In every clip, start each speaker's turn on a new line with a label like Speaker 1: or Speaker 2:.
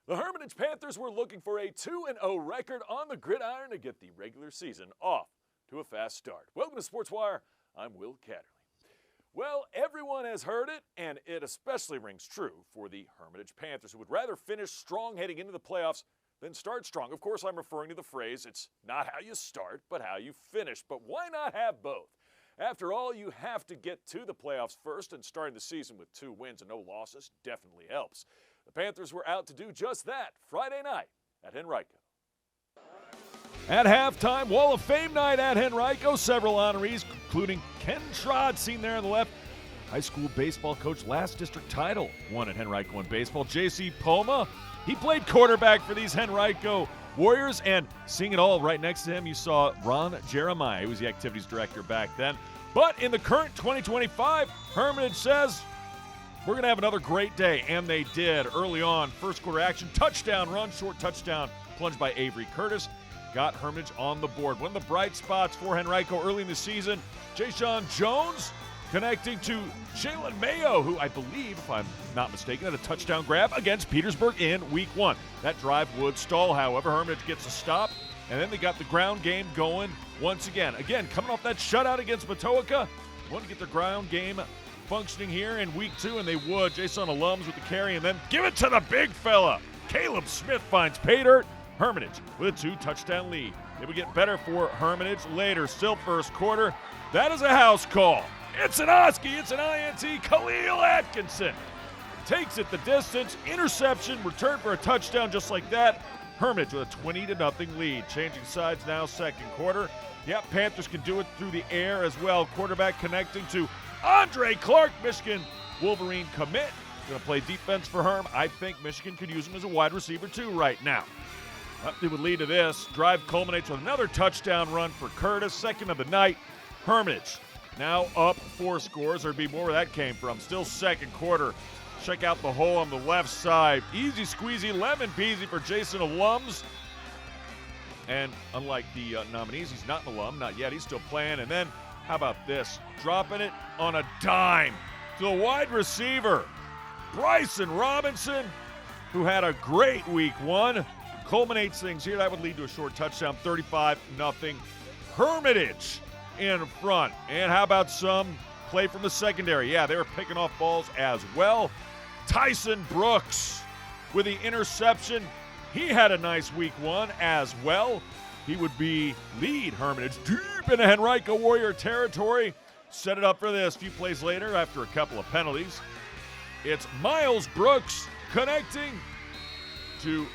Speaker 1: The Hermitage Panthers were looking for a 2-0 record on the gridiron to get the regular season off to a fast start. Welcome to Sports Wire. I'm Will Catterley. Well, everyone has heard it, and it especially rings true for the Hermitage Panthers, who would rather finish strong heading into the playoffs than start strong. Of course, I'm referring to the phrase, it's not how you start, but how you finish. But why not have both? After all, you have to get to the playoffs first, and starting the season with 2 wins and no losses definitely helps. The Panthers were out to do just that Friday night at Henrico. At halftime, Wall of Fame night at Henrico. Several honorees, including Ken Trott, seen there on the left. High school baseball coach, last district title won at Henrico in baseball. J.C. Poma, he played quarterback for these Henrico Warriors. And seeing it all right next to him, you saw Ron Jeremiah. He was the activities director back then. But in the current 2025, Hermitage says, we're going to have another great day, and they did. Early on, first quarter action, touchdown run, short touchdown, plunged by Avery Curtis. Got Hermitage on the board. One of the bright spots for Henrico early in the season, Jay-Sean Jones connecting to Jalen Mayo, who I believe, if I'm not mistaken, had a touchdown grab against Petersburg in week 1. That drive would stall, however. Hermitage gets a stop, and then they got the ground game going once again. Again, coming off that shutout against Matoaka, want to get their ground game functioning here in week 2, and they would. Jason alums with the carry, and then give it to the big fella. Caleb Smith finds pay dirt. Hermitage with a 2-touchdown lead. It would get better for Hermitage later. Still first quarter. That is a house call. It's an Oski. It's an INT. Khalil Atkinson takes it the distance. Interception. Return for a touchdown just like that. Hermitage with a 20-0 lead. Changing sides now second quarter. Yep, Panthers can do it through the air as well. Quarterback connecting to Andre Clark, Michigan Wolverine commit. Going to play defense for Herm. I think Michigan could use him as a wide receiver too right now. It would lead to this. Drive culminates with another touchdown run for Curtis. Second of the night. Hermitage now up 4 scores. There'd be more where that came from. Still second quarter. Check out the hole on the left side. Easy squeezy, lemon peasy for Jason alums. And unlike the nominees, he's not an alum. Not yet. He's still playing. And then, how about this? Dropping it on a dime to the wide receiver, Bryson Robinson, who had a great week 1. Culminates things here. That would lead to a short touchdown, 35-0. Hermitage in front. And how about some play from the secondary? Yeah, they were picking off balls as well. Tyson Brooks with the interception. He had a nice week 1 as well. He would be lead Hermitage deep into Henrico Warrior territory. Set it up for this. A few plays later, after a couple of penalties, it's Miles Brooks connecting to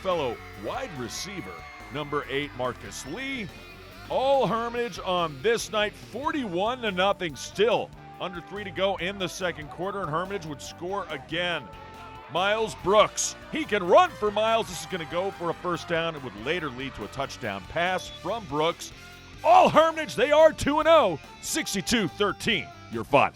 Speaker 1: fellow wide receiver, number 8, Marcus Lee. All Hermitage on this night, 41-0 still. Under 3 to go in the second quarter, and Hermitage would score again. Miles Brooks, he can run for miles. This is going to go for a first down. It would later lead to a touchdown pass from Brooks. All Hermitage, they are 2-0, 62-13, your fun.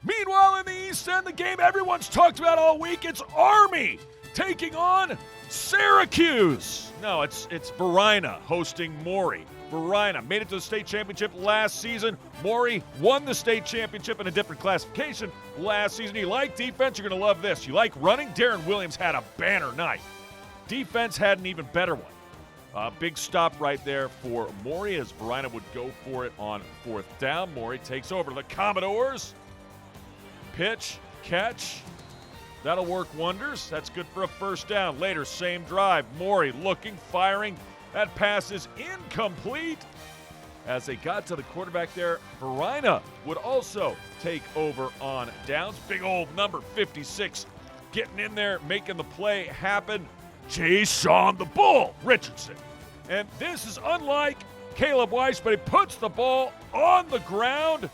Speaker 1: Meanwhile, in the East End, the game everyone's talked about all week, it's Army taking on Syracuse. No, it's Varina hosting Maury. Varina made it to the state championship last season. Maury won the state championship in a different classification last season. You like defense, you're going to love this. You like running, Darren Williams had a banner night. Defense had an even better one. Big stop right there for Maury as Varina would go for it on 4th down. Maury takes over the Commodores. Pitch, catch. That'll work wonders. That's good for a first down. Later, same drive. Maury looking, firing. That pass is incomplete. As they got to the quarterback there, Varina would also take over on downs. Big old number 56 getting in there, making the play happen. Jay-Sean the Bull Richardson. And this is unlike Caleb Weiss, but he puts the ball on the ground.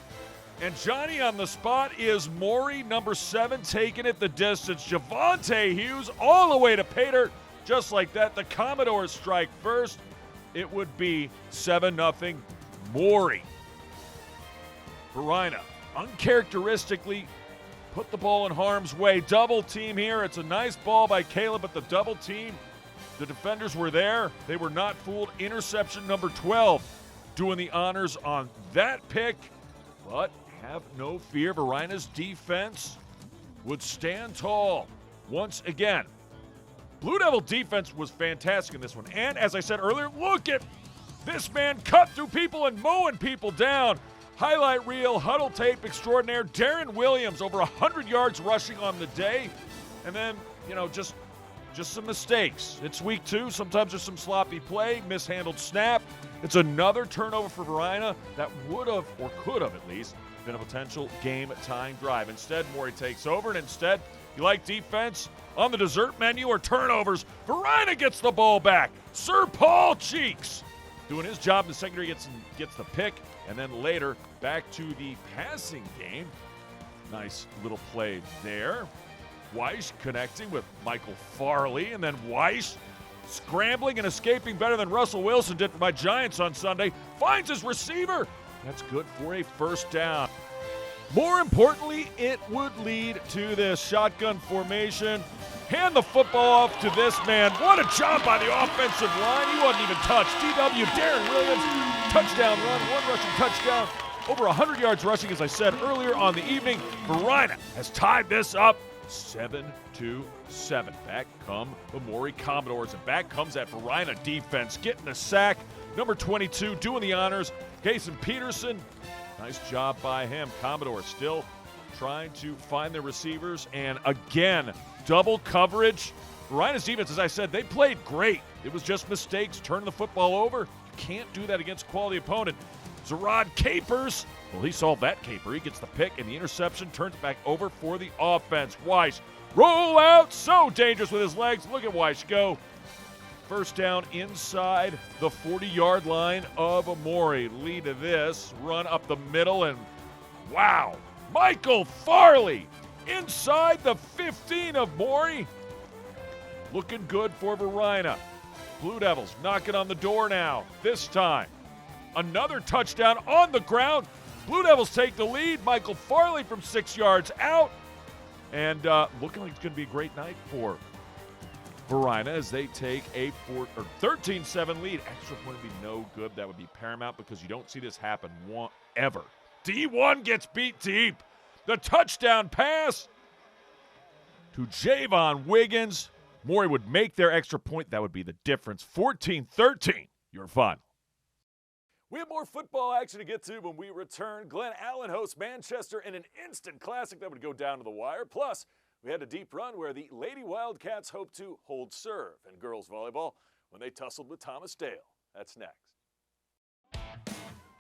Speaker 1: And Johnny on the spot is Maury, number 7, taking it the distance. Javante Hughes all the way to pay dirt. Just like that, the Commodores strike first. It would be 7-0 Maury. Varina uncharacteristically put the ball in harm's way. Double team here. It's a nice ball by Caleb, but the double team, the defenders were there. They were not fooled. Interception number 12 doing the honors on that pick. But have no fear, Varina's defense would stand tall once again. Blue Devil defense was fantastic in this one. And as I said earlier, look at this man cut through people and mowing people down. Highlight reel, huddle tape extraordinaire. Darren Williams, over 100 yards rushing on the day. And then, just some mistakes. It's week 2. Sometimes there's some sloppy play, mishandled snap. It's another turnover for Varina that would have, or could have at least, been a potential game-tying drive. Instead, Maury takes over, and instead, you like defense? On the dessert menu or turnovers, Varina gets the ball back. Sir Paul Cheeks doing his job in the secondary, gets the pick, and then later back to the passing game. Nice little play there. Weiss connecting with Michael Farley, and then Weiss scrambling and escaping better than Russell Wilson did for my Giants on Sunday. Finds his receiver. That's good for a first down. More importantly, it would lead to this shotgun formation. Hand the football off to this man. What a job by the offensive line. He wasn't even touched. DW, Darren Williams, touchdown run, 1 rushing touchdown. Over 100 yards rushing, as I said earlier on the evening. Varina has tied this up 7-7. Back come the Maury Commodores, and back comes that Varina defense, getting the sack. Number 22 doing the honors, Jason Peterson. Nice job by him. Commodores still trying to find their receivers, and again, double coverage. Varina's defense, as I said, they played great. It was just mistakes, turning the football over. You can't do that against a quality opponent. Zarad capers. Well, he solved that caper. He gets the pick and the interception, turns it back over for the offense. Weiss, roll out, so dangerous with his legs. Look at Weiss go. First down inside the 40-yard line of Maury. Lead to this, run up the middle, and wow, Michael Farley inside the 15 of Maury. Looking good for Varina. Blue Devils knocking on the door now. This time, another touchdown on the ground. Blue Devils take the lead. Michael Farley from 6 yards out. And looking like it's going to be a great night for Varina as they take a 13-7 lead. Extra point would be no good. That would be paramount because you don't see this happen ever. D1 gets beat deep. The touchdown pass to Javon Wiggins. Maury would make their extra point. That would be the difference. 14-13, your final. We have more football action to get to when we return. Glen Allen hosts Manchester in an instant classic that would go down to the wire. Plus, we had a deep run where the Lady Wildcats hope to hold serve in girls volleyball when they tussled with Thomas Dale. That's next.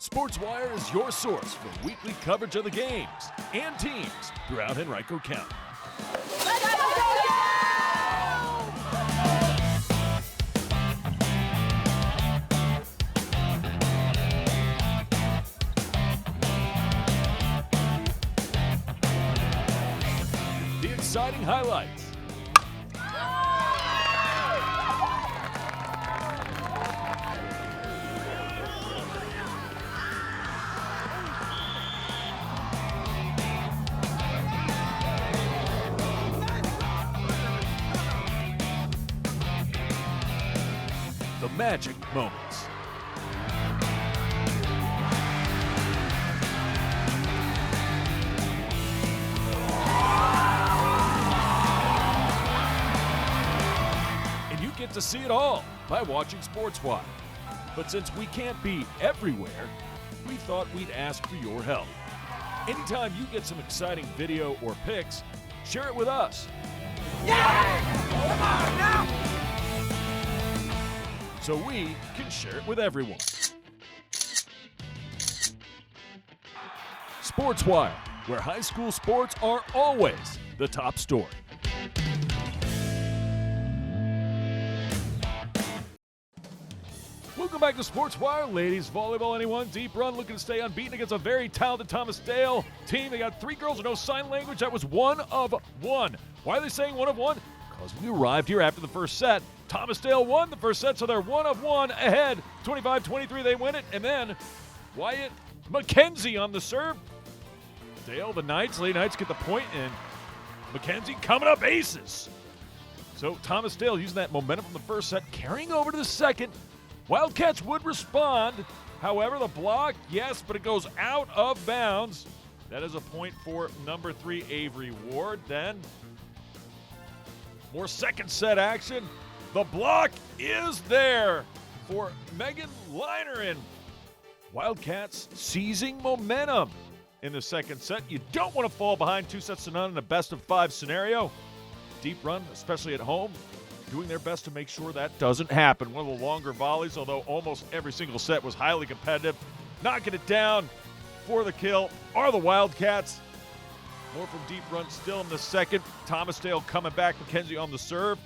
Speaker 1: SportsWire is your source for weekly coverage of the games and teams throughout Henrico County. Exciting highlights. The magic moments. To see it all by watching SportsWire. But since we can't be everywhere, we thought we'd ask for your help. Anytime you get some exciting video or pics, share it with us. Yeah! Come on now! So we can share it with everyone. SportsWire, where high school sports are always the top story. Welcome back to SportsWire. Ladies volleyball, anyone? Deep run, looking to stay unbeaten against a very talented Thomas Dale team. They got 3 girls with no sign language. That was 1 of 1. Why are they saying 1 of 1? Because we arrived here after the first set. Thomas Dale won the first set, so they're 1 of 1 ahead. 25-23, they win it. And then Wyatt McKenzie on the serve. Dale, the Knights, Lady Knights get the point, and McKenzie coming up aces. So Thomas Dale using that momentum from the first set, carrying over to the second. Wildcats would respond. However, the block, yes, but it goes out of bounds. That is a point for number 3, Avery Ward. Then More second set action. The block is there for Megan Linerin. Wildcats seizing momentum in the second set. You don't want to fall behind 2-0 in a best-of-5 scenario. Deep run, especially at home, doing their best to make sure that doesn't happen. One of the longer volleys, although almost every single set was highly competitive. Knocking it down for the kill are the Wildcats. More from deep run still in the second. Thomas Dale coming back. Mackenzie on the serve.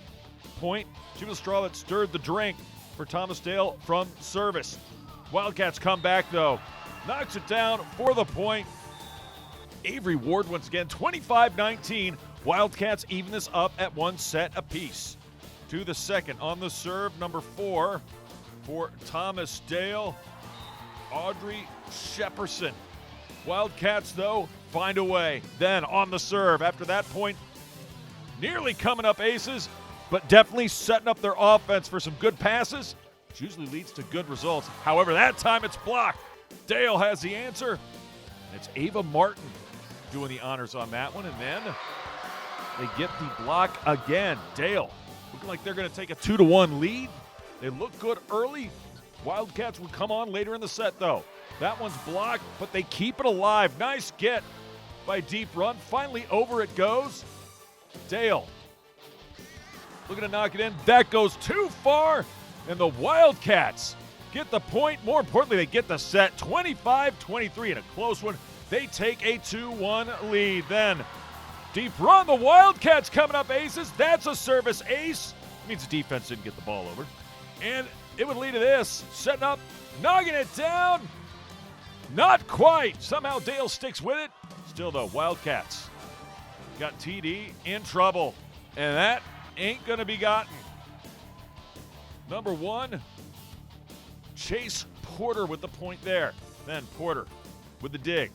Speaker 1: Point. She was the straw that stirred the drink for Thomas Dale from service. Wildcats come back, though. Knocks it down for the point. Avery Ward once again, 25-19. Wildcats even this up at 1 set apiece. To the second on the serve, number 4 for Thomas Dale, Audrey Shepperson. Wildcats, though, find a way. Then on the serve, after that point, nearly coming up aces, but definitely setting up their offense for some good passes, which usually leads to good results. However, that time it's blocked. Dale has the answer, and it's Ava Martin doing the honors on that one, and then they get the block again. Dale looking like they're going to take a 2-1 lead. They look good early. Wildcats would come on later in the set, though. That one's blocked, but they keep it alive. Nice get by Deep Run. Finally over it goes. Dale looking to knock it in. That goes too far, and the Wildcats get the point. More importantly, they get the set 25-23 in a close one. They take a 2-1 lead. Then Deep Run, the Wildcats coming up aces. That's a service ace. It means the defense didn't get the ball over. And it would lead to this. Setting up, knocking it down. Not quite. Somehow Dale sticks with it. Still, though, Wildcats got TD in trouble. And that ain't going to be gotten. Number 1, Chase Porter with the point there. Then Porter with the dig.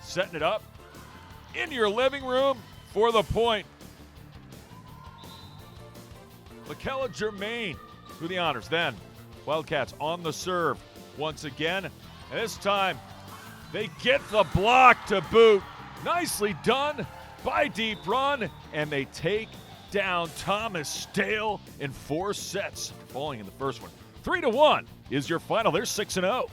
Speaker 1: Setting it up in your living room for the point. McKella Germain through the honors. Then Wildcats on the serve once again. And this time they get the block to boot. Nicely done by Deep Run. And they take down Thomas Dale in 4 sets, falling in the first one. 3-1 is your final. They're 6-0.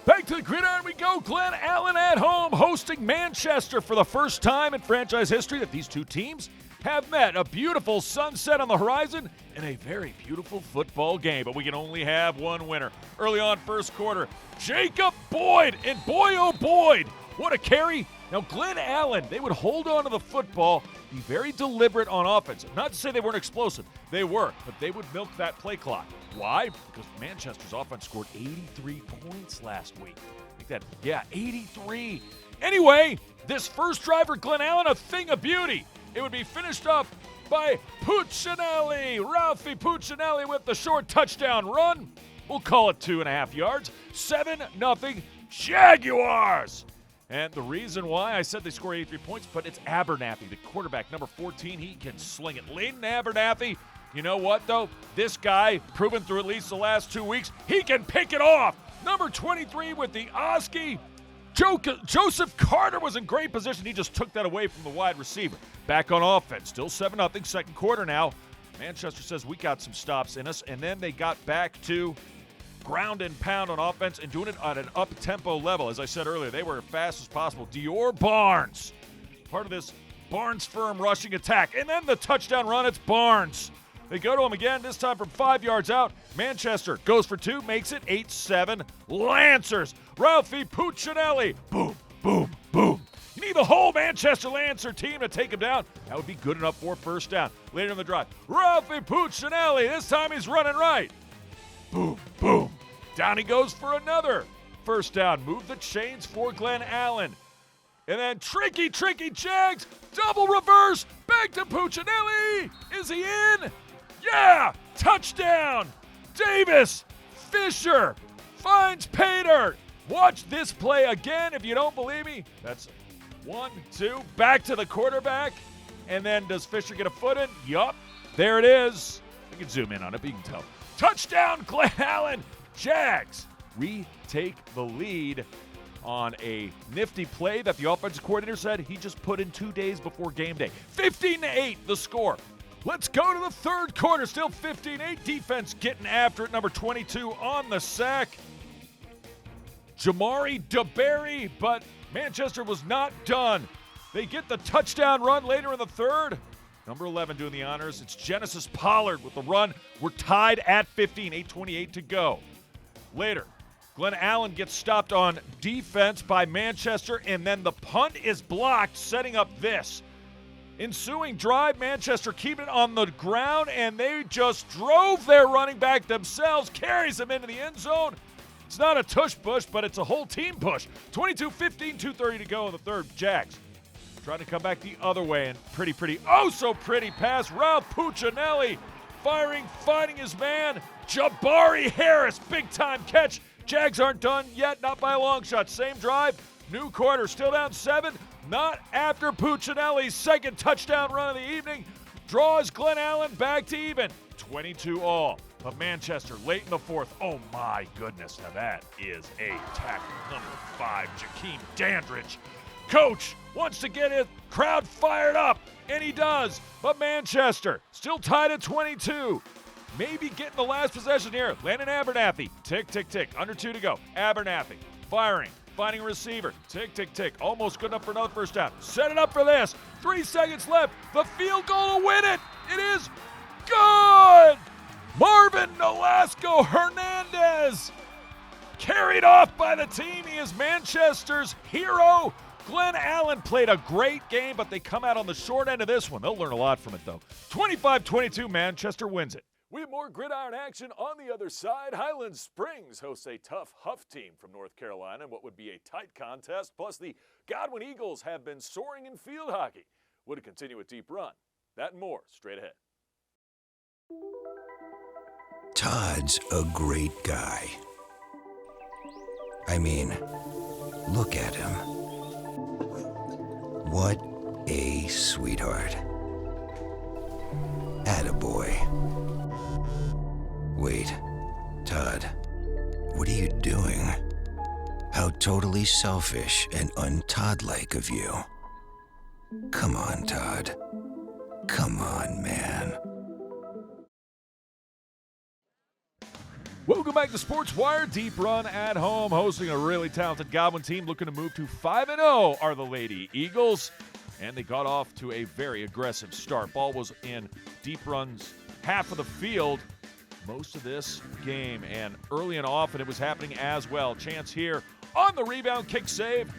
Speaker 1: Back to the gridiron we go. Glen Allen at home hosting Manchester for the first time in franchise history that these two teams have met. A beautiful sunset on the horizon and a very beautiful football game, but we can only have one winner. Early on first quarter, Jacob Boyd, and boy oh Boyd, what a carry. Now Glen Allen, they would hold on to the football, be very deliberate on offense. Not to say they weren't explosive, they were, but they would milk that play clock. Why? Because Manchester's offense scored 83 points last week. Like that, yeah, 83. Anyway, this first drive for Glen Allen, a thing of beauty. It would be finished up by Puccinelli. Ralphie Puccinelli with the short touchdown run. We'll call it 2.5 yards. 7-0 Jaguars. And the reason why I said they score 83 points, but it's Abernathy, the quarterback, number 14. He can sling it. Layden Abernathy, you know what, though? This guy, proven through at least the last 2 weeks, he can pick it off. Number 23 with the Oski. Joseph Carter was in great position. He just took that away from the wide receiver. Back on offense. Still 7-0, second quarter now. Manchester says we got some stops in us, and then they got back to ground and pound on offense and doing it at an up-tempo level. As I said earlier, they were as fast as possible. Dior Barnes, part of this Barnes firm rushing attack. And then the touchdown run, it's Barnes. They go to him again, this time from 5 yards out. Manchester goes for 2, makes it 8-7. Lancers, Ralphie Puccinelli. Boom, boom, boom. You need the whole Manchester Lancer team to take him down. That would be good enough for first down. Later in the drive, Ralphie Puccinelli. This time he's running right. Boom, boom. Down he goes for another first down. Move the chains for Glen Allen. And then tricky Jags. Double reverse. Back to Puccinelli. Is he in? Yeah! Touchdown! Davis Fisher finds pay dirt. Watch this play again if you don't believe me. That's 1, 2, back to the quarterback. And then does Fisher get a foot in? Yup. There it is. You can zoom in on it, but you can tell. Touchdown, Glen Allen. Jags retake the lead on a nifty play that the offensive coordinator said he just put in 2 days before game day. 15-8 the score. Let's go to the third quarter. Still 15-8. Defense getting after it. Number 22 on the sack. Jamari DeBerry, but Manchester was not done. They get the touchdown run later in the third. Number 11 doing the honors. It's Genesis Pollard with the run. We're tied at 15, 8:28 to go. Later, Glen Allen gets stopped on defense by Manchester, and then the punt is blocked, setting up this. Ensuing drive, Manchester keeping it on the ground, and they just drove their running back themselves, carries them into the end zone. It's not a tush push, but it's a whole team push. 22-15, 2:30 to go in the third. Jags trying to come back the other way, and pretty, oh so pretty pass. Ralph Puccinelli firing, finding his man. Jabari Harris, big time catch. Jags aren't done yet, not by a long shot. Same drive, new quarter, still down 7. Not after Puccinelli's second touchdown run of the evening. Draws Glen Allen back to even. 22 all. But Manchester late in the fourth. Oh my goodness, now that is a tackle. Number 5, Jakeem Dandridge. Coach wants to get his crowd fired up, and he does. But Manchester still tied at 22. Maybe getting the last possession here. Landon Abernathy. Tick, tick, tick. Under 2 to go. Abernathy firing. Finding a receiver. Tick, tick, tick. Almost good enough for another first down. Set it up for this. 3 seconds left. The field goal to win it. It is good. Marvin Nolasco Hernandez. Carried off by the team. He is Manchester's hero. Glen Allen played a great game, but they come out on the short end of this one. They'll learn a lot from it, though. 25-22, Manchester wins it. We have more gridiron action on the other side. Highland Springs hosts a tough Hough team from North Carolina in what would be a tight contest. Plus, the Godwin Eagles have been soaring in field hockey. Would it continue a deep run? That and more straight ahead.
Speaker 2: Todd's a great guy. I mean, look at him. What a sweetheart. Attaboy. Wait, Todd, what are you doing? How totally selfish and un-Todd-like of you. Come on, Todd. Come on, man.
Speaker 1: Welcome back to Sports Wire. Deep run at home, hosting a really talented Godwin team looking to move to 5-0 are the Lady Eagles. And they got off to a very aggressive start. Ball was in Deep Run's half of the field most of this game, and early and often it was happening as well. Chance here on the rebound, kick save.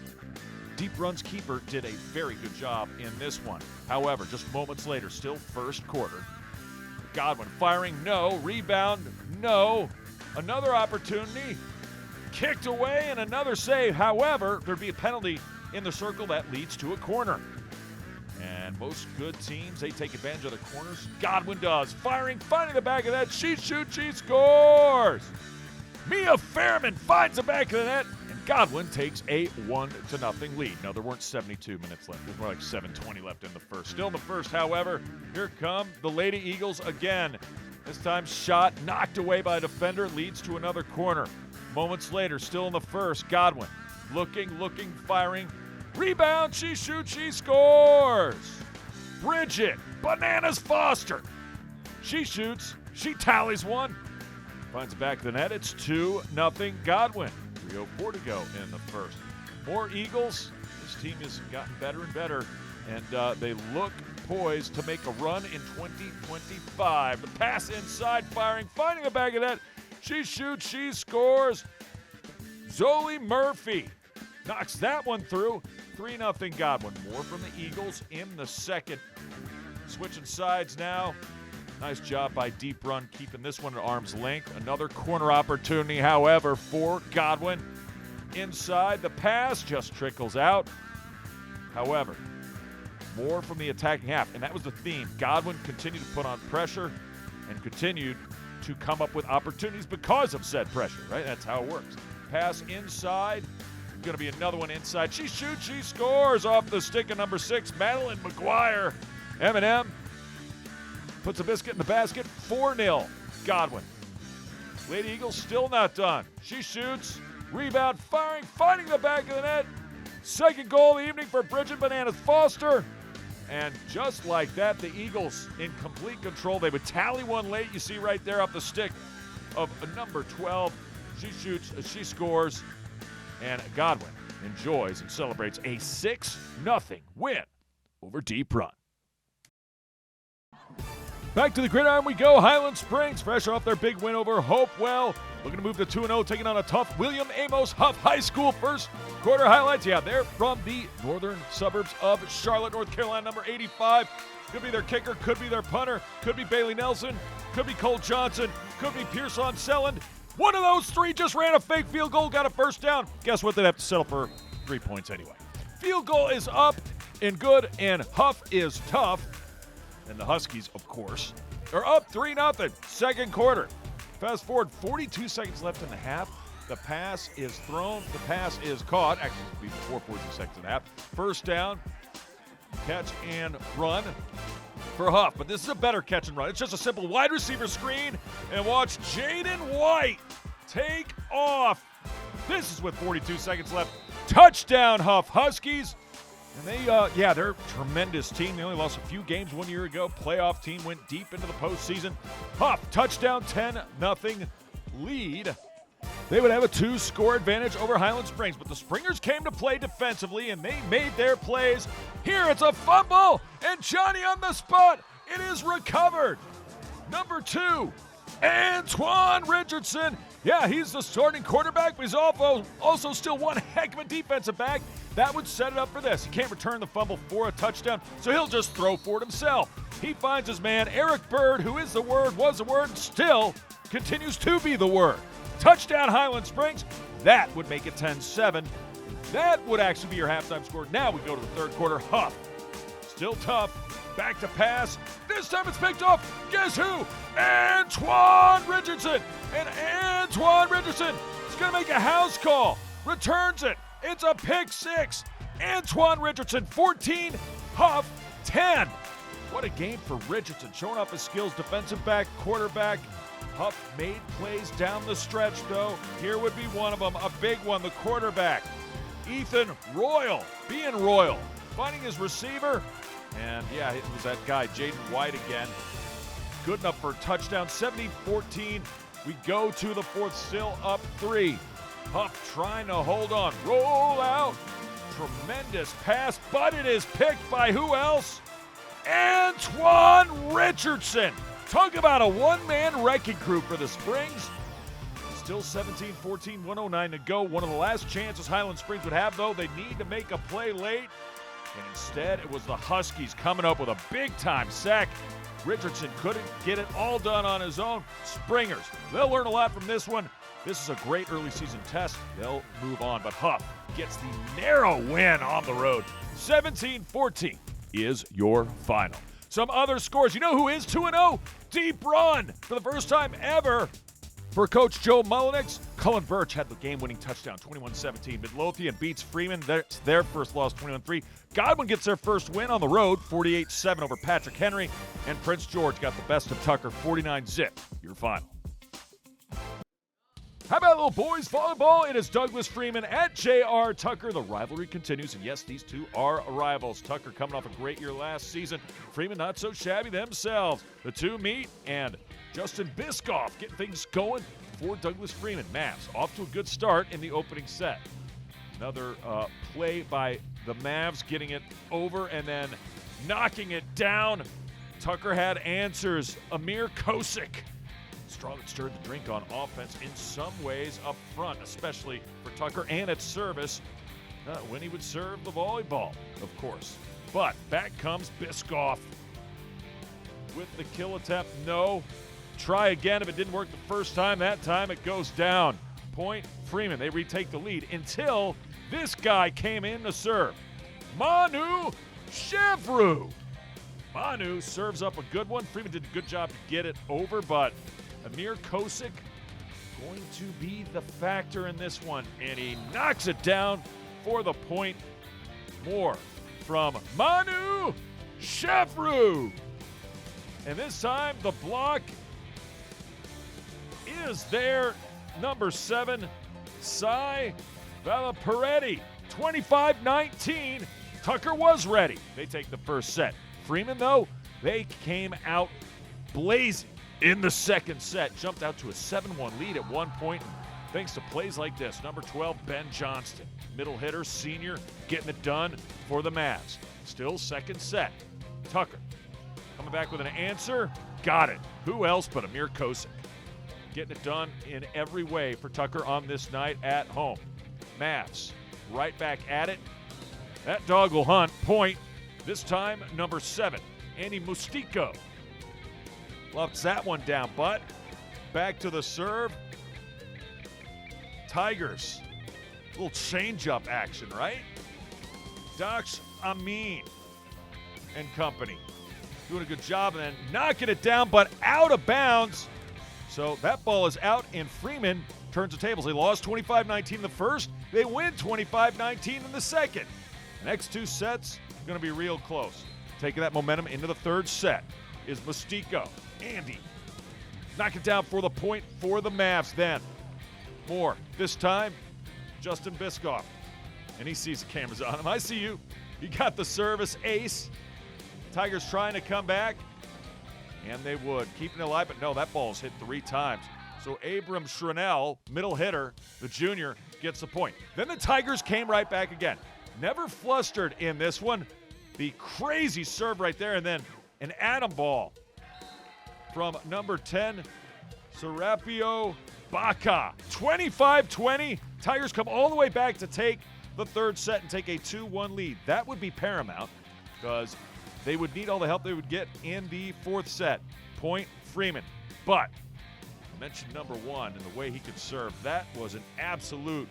Speaker 1: Deep Run's keeper did a very good job in this one. However, just moments later, still first quarter. Godwin firing, no. Rebound, no. Another opportunity, kicked away, and another save. However, there'd be a penalty in the circle that leads to a corner. And most good teams, they take advantage of the corners. Godwin does. Firing, finding the back of that. She shoots, she scores. Mia Fairman finds the back of the net, and Godwin takes a 1-0 lead. No, there weren't 72 minutes left. There's more like 7:20 left in the first. Still in the first, however, here come the Lady Eagles again. This time shot knocked away by a defender, leads to another corner. Moments later, still in the first, Godwin looking, firing. Rebound, she shoots, she scores. Bridget Bananas Foster. She shoots, she tallies one. Finds the back of the net, it's 2-0 Godwin. 3:04 to go in the first. More Eagles. This team has gotten better and better, and they look poised to make a run in 2025. The pass inside, firing, finding the back of that. She shoots, she scores. Zoe Murphy knocks that one through. 3-0 Godwin. More from the Eagles in the second. Switching sides now. Nice job by Deep Run keeping this one at arm's length. Another corner opportunity, however, for Godwin. Inside, the pass just trickles out. However, more from the attacking half, and that was the theme. Godwin continued to put on pressure and continued to come up with opportunities because of said pressure, right? That's how it works. Pass inside. Going to be another one inside. She shoots, she scores off the stick of number 6, Madeline McGuire. M&M puts a biscuit in the basket. 4-0 Godwin. Lady Eagles still not done. She shoots, Rebound, firing, finding the back of the net. Second goal of the evening for Bridget Bananas Foster. And just like that, the Eagles in complete control. They would tally one late. You see right there off the stick of number 12. She shoots, she scores, and Godwin enjoys and celebrates a 6-0 win over Deep Run. Back to the gridiron we go. Highland Springs, fresh off their big win over Hopewell. Looking to move to 2-0, taking on a tough William Amos Hough High School. First quarter highlights. Yeah, they're from the northern suburbs of Charlotte, North Carolina, number 85. Could be their kicker, could be their punter, could be Bailey Nelson, could be Cole Johnson, could be Pearson Selland. One of those three just ran a fake field goal, got a first down. Guess what? They'd have to settle for 3 points anyway. Field goal is up and good, and Hough is tough. And the Huskies, of course, are up 3-0, second quarter. Fast forward, 42 seconds left in the half. The pass is thrown. The pass is caught. Actually, it would be before 42 seconds in the half. First down, catch and run for Hough. But this is a better catch and run. It's just a simple wide receiver screen. And watch Jaden White take off. This is with 42 seconds left. Touchdown, Hough Huskies. And they're a tremendous team. They only lost a few games 1 year ago. Playoff team went deep into the postseason. Hough, touchdown, 10-0 lead. They would have a 2-score advantage over Highland Springs, but the Springers came to play defensively, and they made their plays. Here, it's a fumble, and Johnny on the spot. It is recovered. Number 2, Antoine Richardson. Yeah, he's the starting quarterback, but he's also still one heck of a defensive back. That would set it up for this. He can't return the fumble for a touchdown, so he'll just throw for it himself. He finds his man, Eric Bird, who is the word, was the word, still continues to be the word. Touchdown, Highland Springs. That would make it 10-7. That would actually be your halftime score. Now we go to the third quarter. Hough, still tough. Back to pass. This time it's picked off. Guess who? Antoine Richardson. And Antoine Richardson is going to make a house call. Returns it. It's a pick six. Antoine Richardson, 14. Hough, 10. What a game for Richardson. Showing off his skills. Defensive back, quarterback. Hough made plays down the stretch, though. Here would be one of them. A big one, the quarterback. Ethan Royal, being Royal. Finding his receiver. And, yeah, it was that guy, Jaden White again. Good enough for a touchdown. 17-14. We go to the fourth, still up 3. Hough trying to hold on. Roll out. Tremendous pass, but it is picked by who else? Antoine Richardson. Talk about a one-man wrecking crew for the Springs. Still 17-14, 109 to go. One of the last chances Highland Springs would have, though. They need to make a play late. And instead, it was the Huskies coming up with a big-time sack. Richardson couldn't get it all done on his own. Springers, they'll learn a lot from this one. This is a great early season test. They'll move on, but Hough gets the narrow win on the road. 17-14 is your final. Some other scores. You know who is 2-0? Deep Run for the first time ever. For Coach Joe Mullenix, Cullen Birch had the game-winning touchdown, 21-17. Midlothian beats Freeman. That's their first loss, 21-3. Godwin gets their first win on the road, 48-7 over Patrick Henry. And Prince George got the best of Tucker, 49-zip. Your final. How about little boys volleyball? It is Douglas Freeman at J.R. Tucker. The rivalry continues, and yes, these two are rivals. Tucker coming off a great year last season. Freeman not so shabby themselves. The two meet, and Justin Biscoff getting things going for Douglas Freeman. Mavs off to a good start in the opening set. Another play by the Mavs, getting it over and then knocking it down. Tucker had answers. Amir Kosick. Straw that stirred the drink on offense in some ways up front, especially for Tucker and at service when he would serve the volleyball, of course. But back comes Biscoff with the kill attempt. No. Try again. If it didn't work the first time, that time it goes down. Point Freeman. They retake the lead until this guy came in to serve. Manu Chevroux. Manu serves up a good one. Freeman did a good job to get it over, but Amir Kosick going to be the factor in this one, and he knocks it down for the point. More from Manu Chevroux. And this time the block is there. Number 7, Cy Valaparetti, 25-19. Tucker was ready. They take the first set. Freeman, though, they came out blazing in the second set. Jumped out to a 7-1 lead at one point, thanks to plays like this. Number 12, Ben Johnston. Middle hitter, senior, getting it done for the Mavs. Still second set. Tucker coming back with an answer. Got it. Who else but Amir Kosick? Getting it done in every way for Tucker on this night at home. Mavs right back at it. That dog will hunt. Point. This time, number 7, Andy Mustico. Loves that one down, but back to the serve. Tigers. A little change-up action, right? Dax Amin and company doing a good job and then knocking it down, but out of bounds. So that ball is out, and Freeman turns the tables. They lost 25-19 in the first. They win 25-19 in the second. The next two sets going to be real close. Taking that momentum into the third set is Mustico. Andy knock it down for the point for the Mavs. Then more. This time, Justin Biscoff. And he sees the cameras on him. I see you. You got the service ace. Tigers trying to come back. And they would. Keeping it alive, but no, that ball's hit 3 times. So Abram Schronell, middle hitter, the junior, gets the point. Then the Tigers came right back again. Never flustered in this one. The crazy serve right there, and then an atom ball from number 10, Serapio Baca. 25-20. Tigers come all the way back to take the third set and take a 2-1 lead. That would be paramount because they would need all the help they would get in the fourth set. Point Freeman. But I mentioned number 1 and the way he could serve. That was an absolute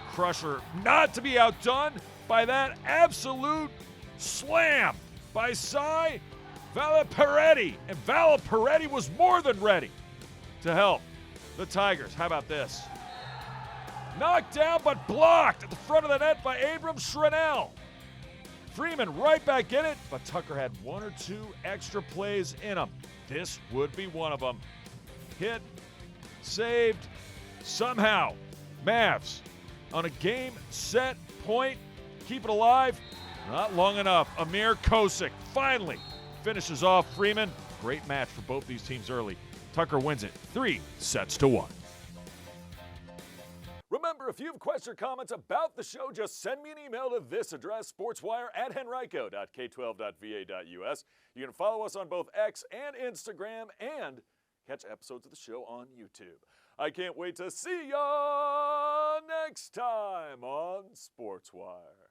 Speaker 1: crusher. Not to be outdone by that absolute slam by Cy Valaparetti. And Valaparetti was more than ready to help the Tigers. How about this? Knocked down but blocked at the front of the net by Abram Schronell. Freeman right back in it, but Tucker had 1 or 2 extra plays in him. This would be one of them. Hit, saved, somehow. Mavs on a game, set, point, keep it alive. Not long enough. Amir Kosick finally finishes off Freeman. Great match for both these teams early. Tucker wins it 3-1. Remember, if you have questions or comments about the show, just send me an email to this address, sportswire@henrico.k12.va.us. You can follow us on both X and Instagram and catch episodes of the show on YouTube. I can't wait to see ya next time on Sportswire.